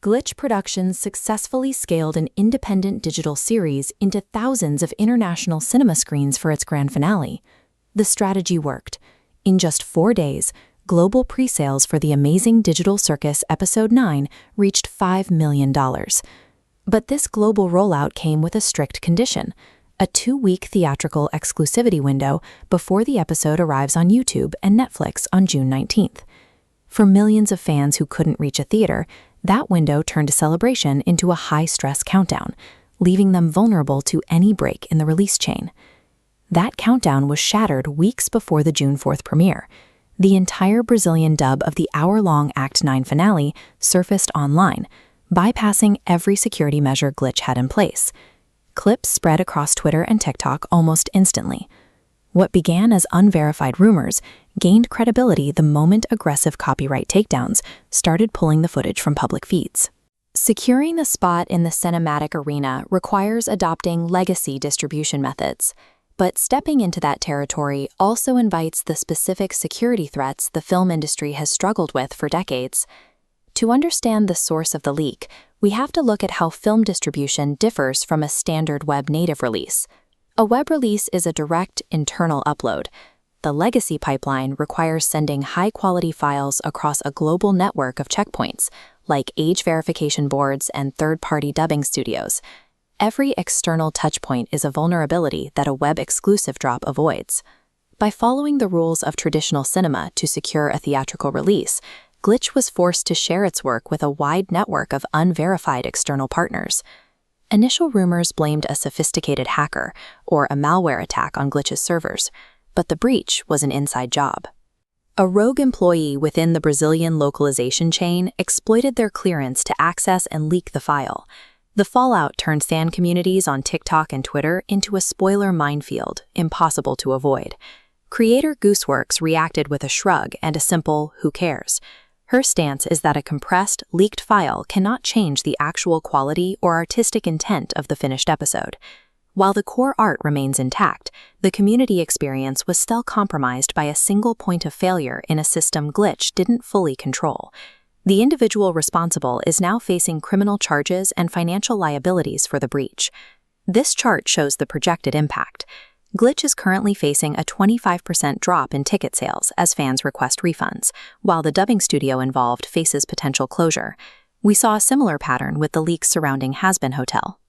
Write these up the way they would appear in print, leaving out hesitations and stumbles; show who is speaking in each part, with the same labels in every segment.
Speaker 1: Glitch Productions successfully scaled an independent digital series into thousands of international cinema screens for its grand finale. The strategy worked. In just 4 days, global pre-sales for the Amazing Digital Circus Episode 9 reached $5 million. But this global rollout came with a strict condition: a 2-week theatrical exclusivity window before the episode arrives on YouTube and Netflix on June 19th. For millions of fans who couldn't reach a theater, that window turned a celebration into a high-stress countdown, leaving them vulnerable to any break in the release chain. That countdown was shattered weeks before the June 4th premiere. The entire Brazilian dub of the hour-long Act 9 finale surfaced online, bypassing every security measure Glitch had in place. Clips spread across Twitter and TikTok almost instantly. What began as unverified rumors gained credibility the moment aggressive copyright takedowns started pulling the footage from public feeds. Securing the spot in the cinematic arena requires adopting legacy distribution methods, but stepping into that territory also invites the specific security threats the film industry has struggled with for decades. To understand the source of the leak, we have to look at how film distribution differs from a standard web native release. A web release is a direct internal upload. The legacy pipeline requires sending high-quality files across a global network of checkpoints, like age verification boards and third-party dubbing studios. Every external touchpoint is a vulnerability that a web-exclusive drop avoids. By following the rules of traditional cinema to secure a theatrical release, Glitch was forced to share its work with a wide network of unverified external partners. Initial rumors blamed a sophisticated hacker or a malware attack on Glitch's servers, but the breach was an inside job. A rogue employee within the Brazilian localization chain exploited their clearance to access and leak the file. The fallout turned fan communities on TikTok and Twitter into a spoiler minefield, impossible to avoid. Creator Gooseworx reacted with a shrug and a simple "who cares?" Her stance is that a compressed, leaked file cannot change the actual quality or artistic intent of the finished episode. While the core art remains intact, the community experience was still compromised by a single point of failure in a system Glitch didn't fully control. The individual responsible is now facing criminal charges and financial liabilities for the breach. This chart shows the projected impact. Glitch is currently facing a 25% drop in ticket sales as fans request refunds, while the dubbing studio involved faces potential closure. We saw a similar pattern with the leaks surrounding Has-Been Hotel.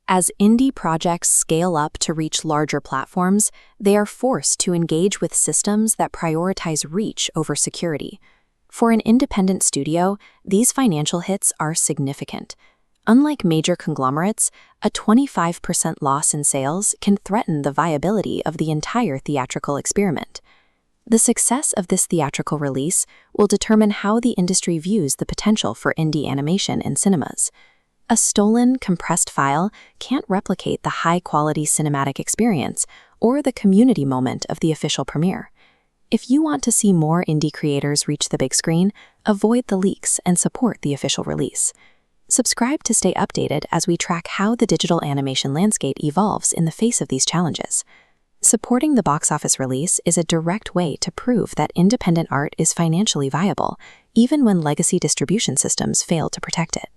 Speaker 1: As indie projects scale up to reach larger platforms, they are forced to engage with systems that prioritize reach over security. For an independent studio, these financial hits are significant. Unlike major conglomerates, a 25% loss in sales can threaten the viability of the entire theatrical experiment. The success of this theatrical release will determine how the industry views the potential for indie animation in cinemas. A stolen, compressed file can't replicate the high-quality cinematic experience or the community moment of the official premiere. If you want to see more indie creators reach the big screen, avoid the leaks and support the official release. Subscribe to stay updated as we track how the digital animation landscape evolves in the face of these challenges. Supporting the box office release is a direct way to prove that independent art is financially viable, even when legacy distribution systems fail to protect it.